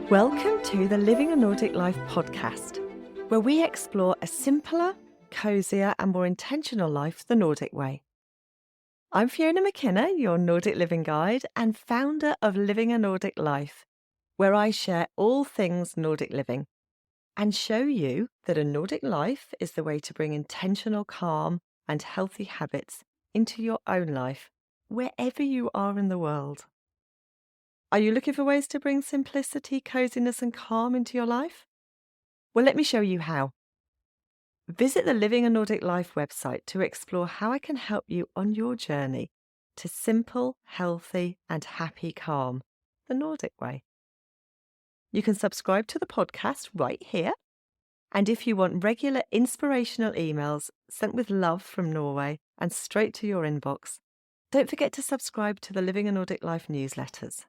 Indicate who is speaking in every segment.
Speaker 1: Welcome to the Living a Nordic Life podcast, where we explore a simpler, cosier and more intentional life the Nordic way. I'm Fiona McKenna, your Nordic living guide and founder of Living a Nordic Life, where I share all things Nordic living and show you that a Nordic life is the way to bring intentional calm and healthy habits into your own life, wherever you are in the world. Are you looking for ways to bring simplicity, coziness and calm into your life? Well, let me show you how. Visit the Living a Nordic Life website to explore how I can help you on your journey to simple, healthy and happy calm, the Nordic way. You can subscribe to the podcast right here. And if you want regular inspirational emails sent with love from Norway and straight to your inbox, don't forget to subscribe to the Living a Nordic Life newsletters.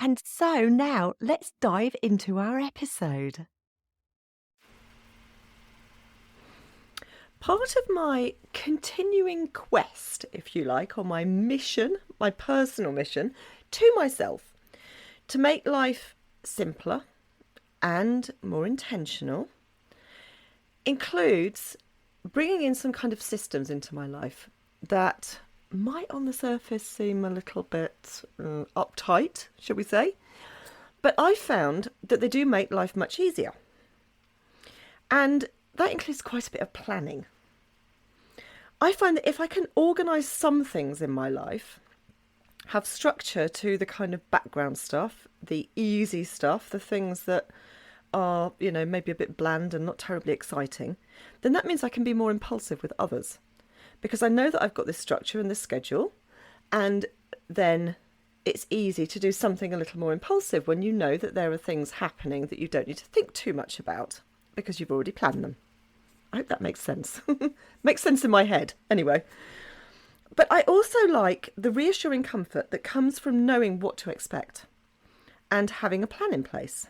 Speaker 1: And so now let's dive into our episode. Part of my continuing quest, if you like, or my mission, my personal mission to myself, to make life simpler and more intentional, includes bringing in some kind of systems into my life that might on the surface seem a little bit uptight, shall we say, but I found that they do make life much easier. And that includes quite a bit of planning. I find that if I can organise some things in my life, have structure to the kind of background stuff, the easy stuff, the things that are, maybe a bit bland and not terribly exciting, then that means I can be more impulsive with others. Because I know that I've got this structure and this schedule, and then it's easy to do something a little more impulsive when you know that there are things happening that you don't need to think too much about because you've already planned them. I hope that makes sense. Makes sense in my head, anyway. But I also like the reassuring comfort that comes from knowing what to expect and having a plan in place.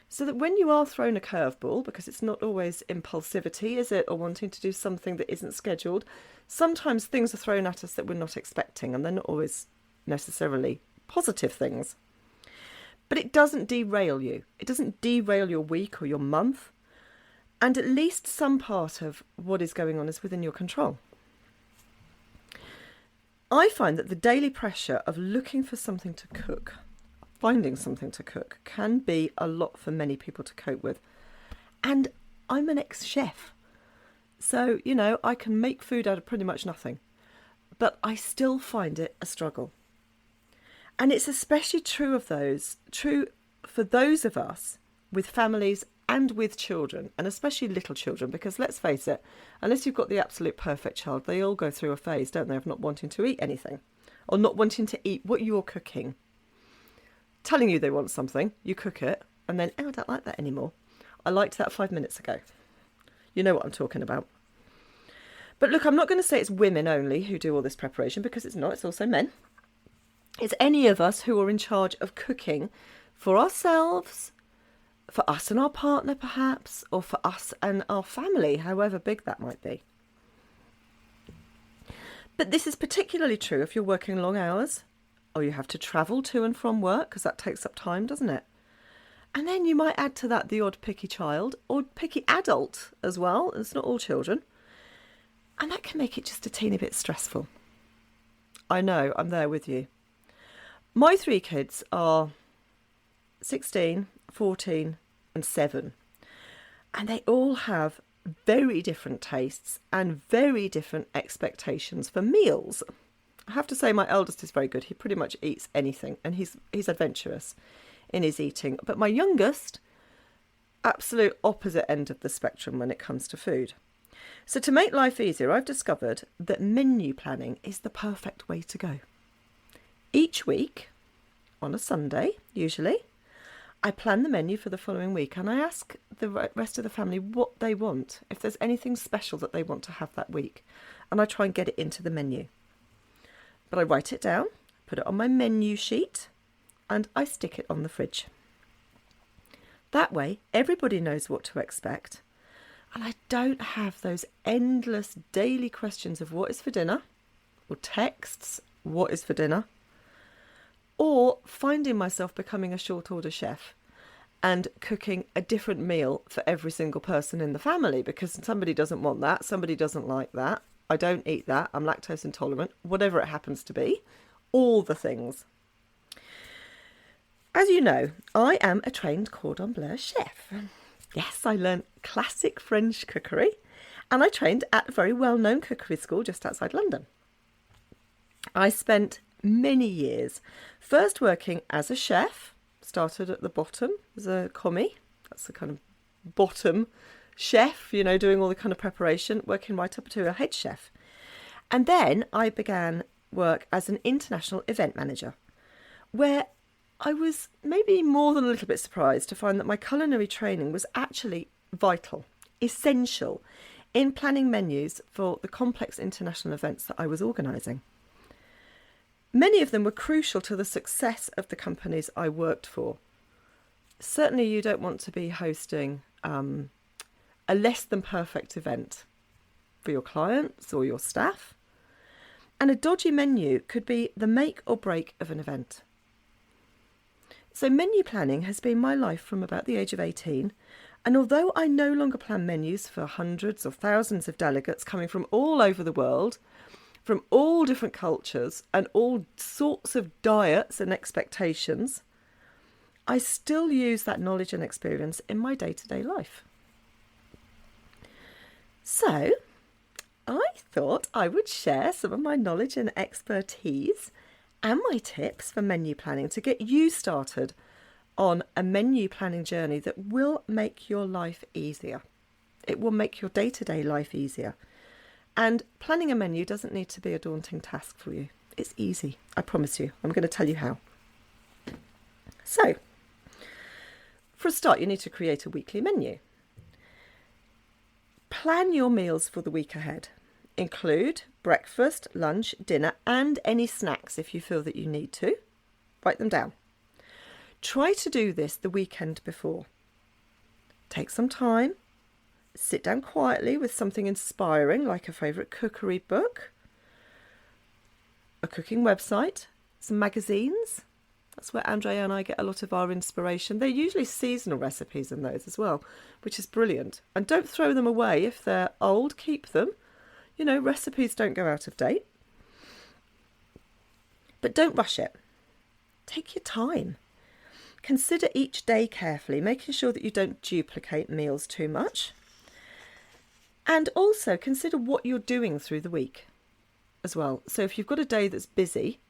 Speaker 1: So that when you are thrown a curveball, because it's not always impulsivity, is it, or wanting to do something that isn't scheduled, sometimes things are thrown at us that we're not expecting, and they're not always necessarily positive things. But it doesn't derail you. It doesn't derail your week or your month, and at least some part of what is going on is within your control. I find that the daily pressure of looking for something to cook, finding something to cook, can be a lot for many people to cope with. And I'm an ex-chef. So, I can make food out of pretty much nothing. But I still find it a struggle. And it's especially true for those of us with families and with children, and especially little children, because let's face it, unless you've got the absolute perfect child, they all go through a phase, don't they, of not wanting to eat anything, or not wanting to eat what you're cooking. Telling you they want something, you cook it, and then, I don't like that anymore. I liked that 5 minutes ago. You know what I'm talking about. But look, I'm not going to say it's women only who do all this preparation, because it's not, it's also men. It's any of us who are in charge of cooking for ourselves, for us and our partner perhaps, or for us and our family, however big that might be. But this is particularly true if you're working long hours, or you have to travel to and from work, because that takes up time, doesn't it? And then you might add to that the odd picky child, or picky adult as well. It's not all children. And that can make it just a teeny bit stressful. I know, I'm there with you. My 3 kids are 16, 14 and 7. And they all have very different tastes and very different expectations for meals. I have to say my eldest is very good. He pretty much eats anything, and he's adventurous in his eating. But my youngest, absolute opposite end of the spectrum when it comes to food. So to make life easier, I've discovered that menu planning is the perfect way to go. Each week, on a Sunday usually, I plan the menu for the following week, and I ask the rest of the family what they want, if there's anything special that they want to have that week, and I try and get it into the menu. But I write it down, put it on my menu sheet, and I stick it on the fridge. That way, everybody knows what to expect, and I don't have those endless daily questions of what is for dinner, or texts, what is for dinner, or finding myself becoming a short order chef. and cooking a different meal for every single person in the family, because somebody doesn't want that, somebody doesn't like that, I don't eat that, I'm lactose intolerant, whatever it happens to be, all the things. As you know, I am a trained cordon bleu chef. Yes, I learned classic French cookery, and I trained at a very well-known cookery school just outside London. I spent many years first working as a chef, started at the bottom as a commie, that's the kind of bottom chef, you know, doing all the kind of preparation, working right up to a head chef. And then I began work as an international event manager, where I was maybe more than a little bit surprised to find that my culinary training was actually vital, essential in planning menus for the complex international events that I was organising. Many of them were crucial to the success of the companies I worked for. Certainly you don't want to be hosting a less than perfect event for your clients or your staff. And a dodgy menu could be the make or break of an event. So menu planning has been my life from about the age of 18. And although I no longer plan menus for hundreds or thousands of delegates coming from all over the world, from all different cultures and all sorts of diets and expectations, I still use that knowledge and experience in my day-to-day life. So I thought I would share some of my knowledge and expertise and my tips for menu planning to get you started on a menu planning journey that will make your life easier. It will make your day-to-day life easier. And planning a menu doesn't need to be a daunting task for you. It's easy, I promise you. I'm going to tell you how. So, for a start, you need to create a weekly menu. Plan your meals for the week ahead. Include breakfast, lunch, dinner, and any snacks if you feel that you need to. Write them down. Try to do this the weekend before. Take some time. Sit down quietly with something inspiring, like a favourite cookery book, a cooking website, some magazines. That's where Andrea and I get a lot of our inspiration. They're usually seasonal recipes in those as well, which is brilliant. And don't throw them away if they're old, keep them. You know, recipes don't go out of date. But don't rush it. Take your time. Consider each day carefully, making sure that you don't duplicate meals too much. And also consider what you're doing through the week as well. So if you've got a day that's busy,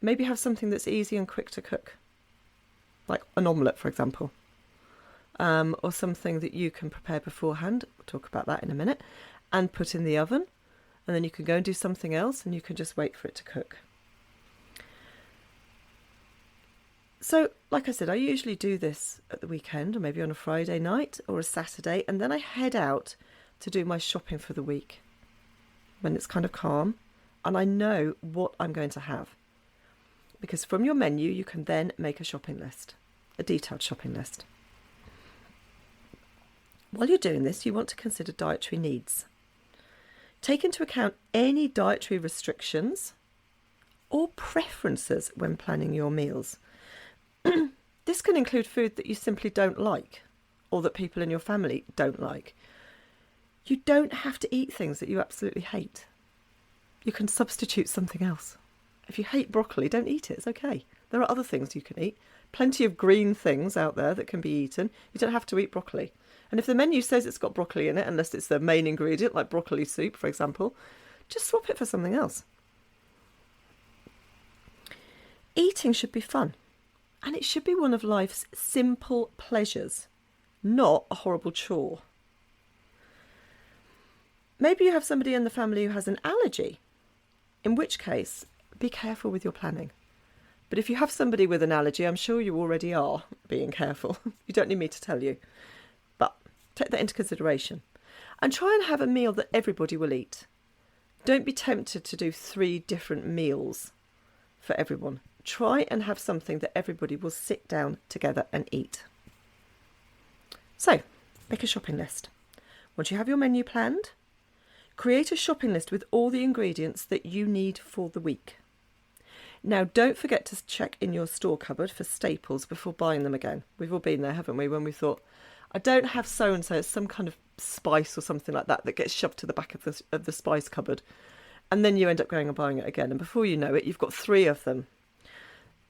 Speaker 1: maybe have something that's easy and quick to cook, like an omelette, for example, or something that you can prepare beforehand. We'll talk about that in a minute, and put in the oven. And then you can go and do something else and you can just wait for it to cook. So, like I said, I usually do this at the weekend or maybe on a Friday night or a Saturday, and then I head out to do my shopping for the week when it's kind of calm and I know what I'm going to have. Because from your menu, you can then make a shopping list, a detailed shopping list. While you're doing this, you want to consider dietary needs. Take into account any dietary restrictions or preferences when planning your meals. This can include food that you simply don't like or that people in your family don't like. You don't have to eat things that you absolutely hate. You can substitute something else. If you hate broccoli, don't eat it. It's okay. There are other things you can eat. Plenty of green things out there that can be eaten. You don't have to eat broccoli. And if the menu says it's got broccoli in it, unless it's the main ingredient, like broccoli soup, for example, just swap it for something else. Eating should be fun. And it should be one of life's simple pleasures, not a horrible chore. Maybe you have somebody in the family who has an allergy, in which case, be careful with your planning. But if you have somebody with an allergy, I'm sure you already are being careful. You don't need me to tell you. But take that into consideration. And try and have a meal that everybody will eat. Don't be tempted to do 3 different meals for everyone. Try and have something that everybody will sit down together and eat. So, make a shopping list. Once you have your menu planned, create a shopping list with all the ingredients that you need for the week. Now, don't forget to check in your store cupboard for staples before buying them again. We've all been there, haven't we, when we thought, I don't have so-and-so, it's some kind of spice or something like that that gets shoved to the back of the spice cupboard. And then you end up going and buying it again. And before you know it, you've got 3 of them.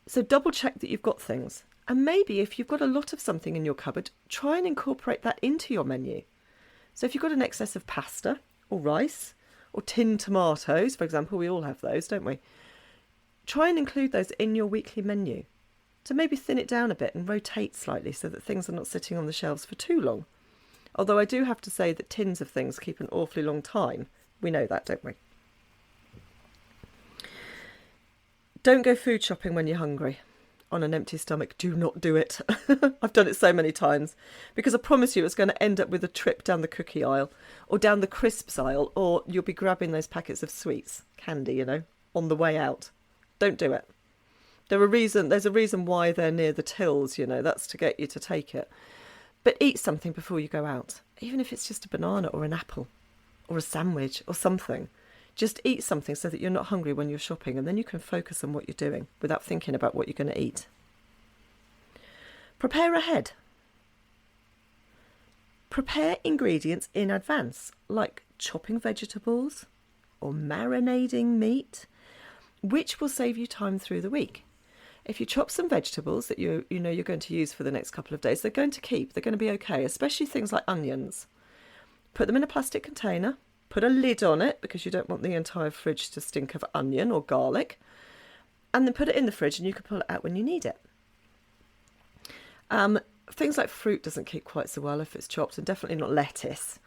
Speaker 1: So double check that you've got things. And maybe if you've got a lot of something in your cupboard, try and incorporate that into your menu. So if you've got an excess of pasta or rice or tinned tomatoes, for example, we all have those, don't we? Try and include those in your weekly menu to maybe thin it down a bit and rotate slightly so that things are not sitting on the shelves for too long. Although I do have to say that tins of things keep an awfully long time. We know that, don't we? Don't go food shopping when you're hungry. On an empty stomach, do not do it. I've done it so many times because I promise you it's going to end up with a trip down the cookie aisle or down the crisps aisle, or you'll be grabbing those packets of sweets, candy, you know, on the way out. Don't do it. There's a reason why they're near the tills, you know, that's to get you to take it. But eat something before you go out, even if it's just a banana or an apple or a sandwich or something. Just eat something so that you're not hungry when you're shopping, and then you can focus on what you're doing without thinking about what you're going to eat. Prepare ahead. Prepare ingredients in advance, like chopping vegetables or marinating meat, which will save you time through the week. If you chop some vegetables that you know you're going to use for the next couple of days, they're going to be okay, especially things like onions. Put them in a plastic container. Put a lid on it because you don't want the entire fridge to stink of onion or garlic. And then put it in the fridge and you can pull it out when you need it. Things like fruit doesn't keep quite so well if it's chopped, and definitely not lettuce.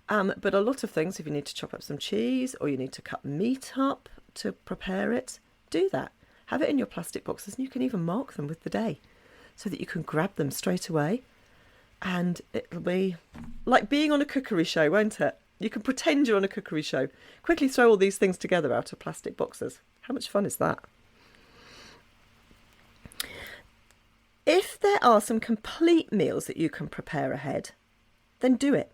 Speaker 1: But a lot of things, if you need to chop up some cheese or you need to cut meat up to prepare it, do that. Have it in your plastic boxes, and you can even mark them with the day so that you can grab them straight away. And it'll be like being on a cookery show, won't it? You can pretend you're on a cookery show. Quickly throw all these things together out of plastic boxes. How much fun is that? If there are some complete meals that you can prepare ahead, then do it.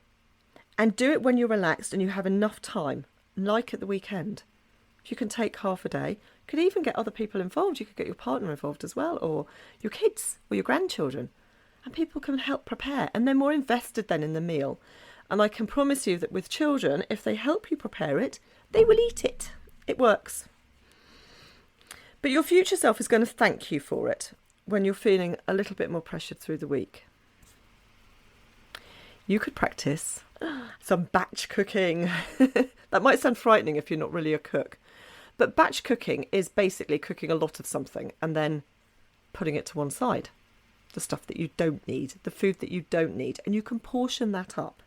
Speaker 1: And do it when you're relaxed and you have enough time, like at the weekend. If you can take half a day, you could even get other people involved. You could get your partner involved as well, or your kids or your grandchildren. And people can help prepare, and they're more invested then in the meal. And I can promise you that with children, if they help you prepare it, they will eat it. It works. But your future self is going to thank you for it when you're feeling a little bit more pressured through the week. You could practice some batch cooking. That might sound frightening if you're not really a cook. But batch cooking is basically cooking a lot of something and then putting it to one side. The stuff that you don't need, the food that you don't need, and you can portion that up.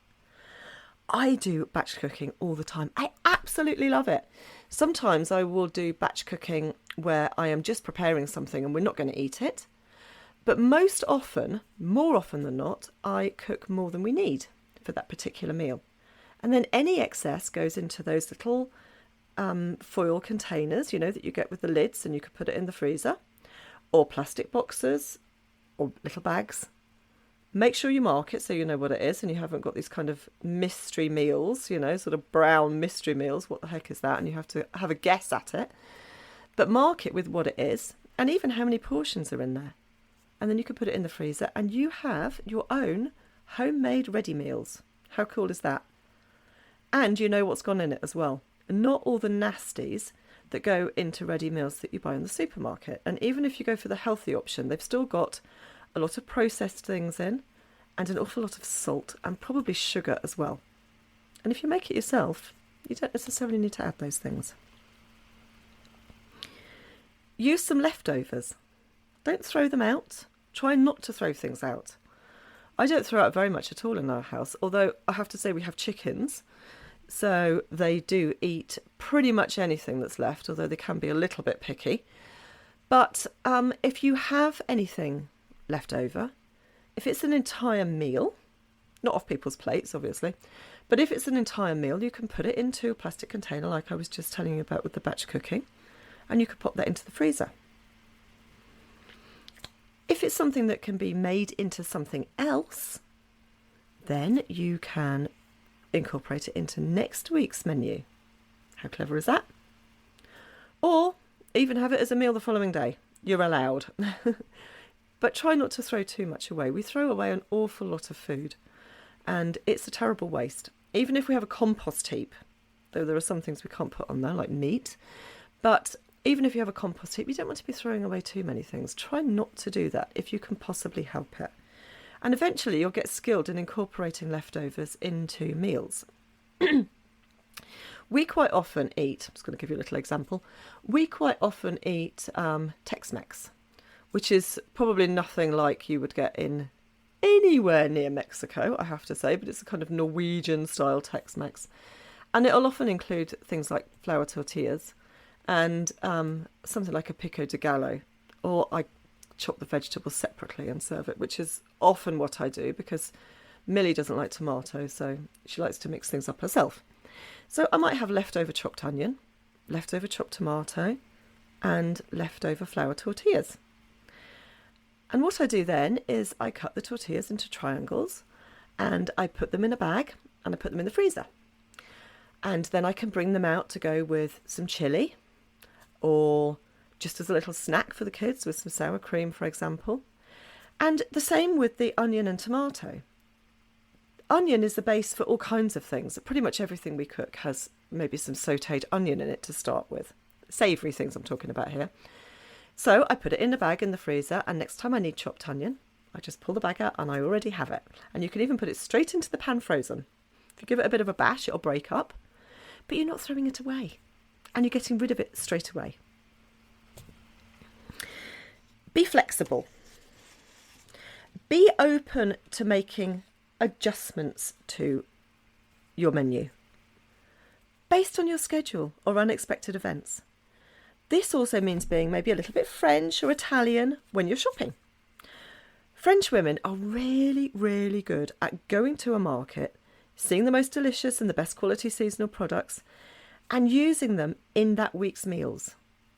Speaker 1: I do batch cooking all the time. I absolutely love it. Sometimes I will do batch cooking where I am just preparing something and we're not going to eat it. But most often, more often than not, I cook more than we need for that particular meal. And then any excess goes into those little foil containers, you know, that you get with the lids, and you could put it in the freezer, or plastic boxes or little bags. Make sure you mark it so you know what it is and you haven't got these kind of mystery meals, you know, sort of brown mystery meals. What the heck is that? And you have to have a guess at it. But mark it with what it is and even how many portions are in there. And then you can put it in the freezer and you have your own homemade ready meals. How cool is that? And you know what's gone in it as well. And not all the nasties that go into ready meals that you buy in the supermarket. And even if you go for the healthy option, they've still got a lot of processed things in and an awful lot of salt and probably sugar as well. And if you make it yourself, you don't necessarily need to add those things. Use some leftovers. Don't throw them out. Try not to throw things out. I don't throw out very much at all in our house, although I have to say we have chickens, so they do eat pretty much anything that's left, although they can be a little bit picky. But if you have anything left over, if it's an entire meal, not off people's plates obviously, but if it's an entire meal, you can put it into a plastic container like I was just telling you about with the batch cooking, and you could pop that into the freezer. If it's something that can be made into something else, then you can incorporate it into next week's menu. How clever is that? Or even have it as a meal the following day. You're allowed. But try not to throw too much away. We throw away an awful lot of food, and it's a terrible waste. Even if we have a compost heap, though there are some things we can't put on there, like meat, but even if you have a compost heap, you don't want to be throwing away too many things. Try not to do that if you can possibly help it. And eventually you'll get skilled in incorporating leftovers into meals. We quite often eat, I'm just going to give you a little example, we quite often eat Tex-Mex, which is probably nothing like you would get in anywhere near Mexico, I have to say, but it's a kind of Norwegian style Tex-Mex. And it'll often include things like flour tortillas and something like a pico de gallo, or I chop the vegetables separately and serve it, which is often what I do because Millie doesn't like tomatoes, so she likes to mix things up herself. So I might have leftover chopped onion, leftover chopped tomato, and leftover flour tortillas. And what I do then is I cut the tortillas into triangles and I put them in a bag and I put them in the freezer. And then I can bring them out to go with some chilli, or just as a little snack for the kids with some sour cream, for example. And the same with the onion and tomato. Onion is the base for all kinds of things. Pretty much everything we cook has maybe some sautéed onion in it to start with. Savoury things I'm talking about here. So I put it in a bag in the freezer, and next time I need chopped onion, I just pull the bag out and I already have it. And you can even put it straight into the pan frozen. If you give it a bit of a bash, it'll break up, but you're not throwing it away and you're getting rid of it straight away. Be flexible. Be open to making adjustments to your menu based on your schedule or unexpected events. This also means being maybe a little bit French or Italian when you're shopping. French women are really, really good at going to a market, seeing the most delicious and the best quality seasonal products, and using them in that week's meals.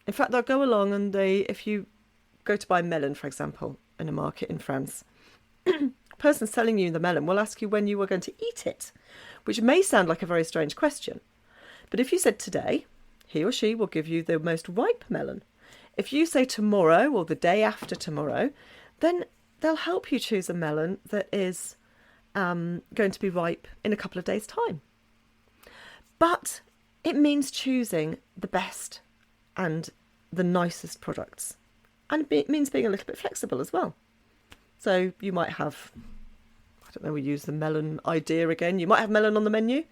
Speaker 1: In fact, they'll go along and if you go to buy melon, for example, in a market in France, the person selling you the melon will ask you when you were going to eat it, which may sound like a very strange question. But if you said today, he or she will give you the most ripe melon. If you say tomorrow or the day after tomorrow, then they'll help you choose a melon that is going to be ripe in a couple of days' time. But it means choosing the best and the nicest products. And it means being a little bit flexible as well. So you might have, I don't know, we use the melon idea again. You might have melon on the menu.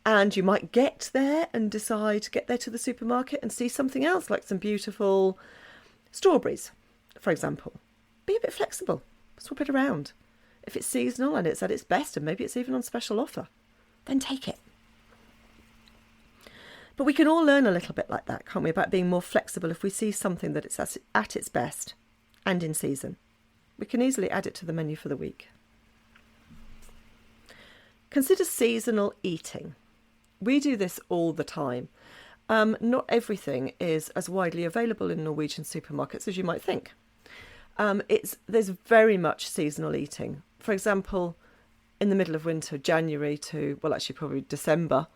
Speaker 1: And you might get there and decide to get there to the supermarket and see something else, like some beautiful strawberries, for example. Be a bit flexible. Swap it around. If it's seasonal and it's at its best and maybe it's even on special offer, then take it. But we can all learn a little bit like that, can't we, about being more flexible if we see something that it's at its best and in season. We can easily add it to the menu for the week. Consider seasonal eating. We do this all the time. Not everything is as widely available in Norwegian supermarkets as you might think. There's very much seasonal eating. For example, in the middle of winter, January to, well, actually probably December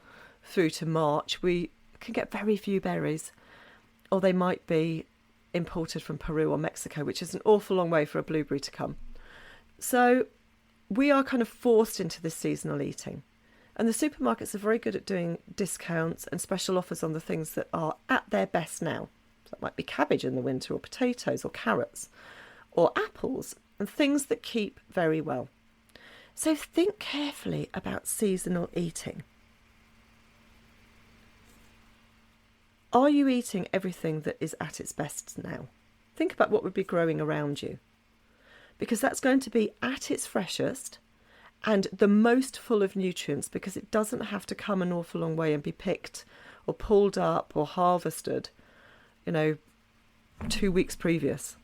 Speaker 1: through to March, we can get very few berries, or they might be imported from Peru or Mexico, which is an awful long way for a blueberry to come. So we are kind of forced into this seasonal eating. And the supermarkets are very good at doing discounts and special offers on the things that are at their best now. So that might be cabbage in the winter, or potatoes, or carrots, or apples, and things that keep very well. So think carefully about seasonal eating. Are you eating everything that is at its best now? Think about what would be growing around you, because that's going to be at its freshest and the most full of nutrients, because it doesn't have to come an awful long way and be picked or pulled up or harvested, 2 weeks previous.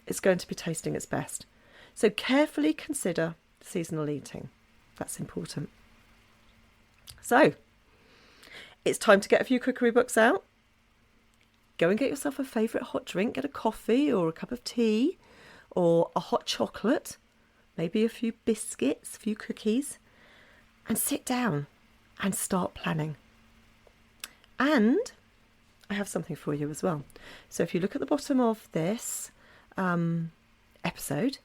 Speaker 1: It's going to be tasting its best. So carefully consider seasonal eating. That's important. So it's time to get a few cookery books out. Go and get yourself a favourite hot drink. Get a coffee or a cup of tea or a hot chocolate. Maybe a few biscuits, a few cookies, and sit down and start planning. And I have something for you as well. So if you look at the bottom of this episode,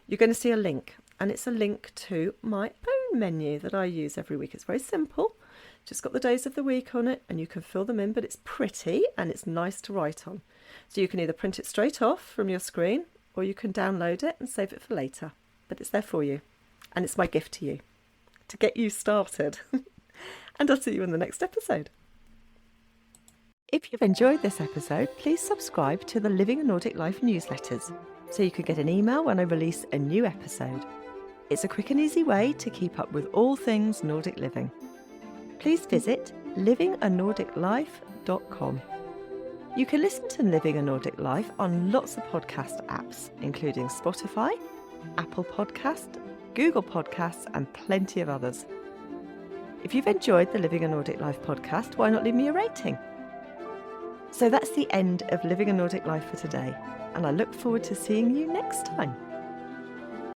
Speaker 1: you're going to see a link, and it's a link to my own menu that I use every week. It's very simple. Just got the days of the week on it, and you can fill them in, but it's pretty and it's nice to write on. So you can either print it straight off from your screen, or you can download it and save it for later. But it's there for you, and it's my gift to you to get you started. And I'll see you in the next episode. If you've enjoyed this episode, please subscribe to the Living a Nordic Life newsletters so you can get an email when I release a new episode. It's a quick and easy way to keep up with all things Nordic living. Please visit livinganordiclife.com. You can listen to Living a Nordic Life on lots of podcast apps, including Spotify, Apple Podcast, Google Podcasts, and plenty of others. If you've enjoyed the Living a Nordic Life podcast, why not leave me a rating? So that's the end of Living a Nordic Life for today, and I look forward to seeing you next time.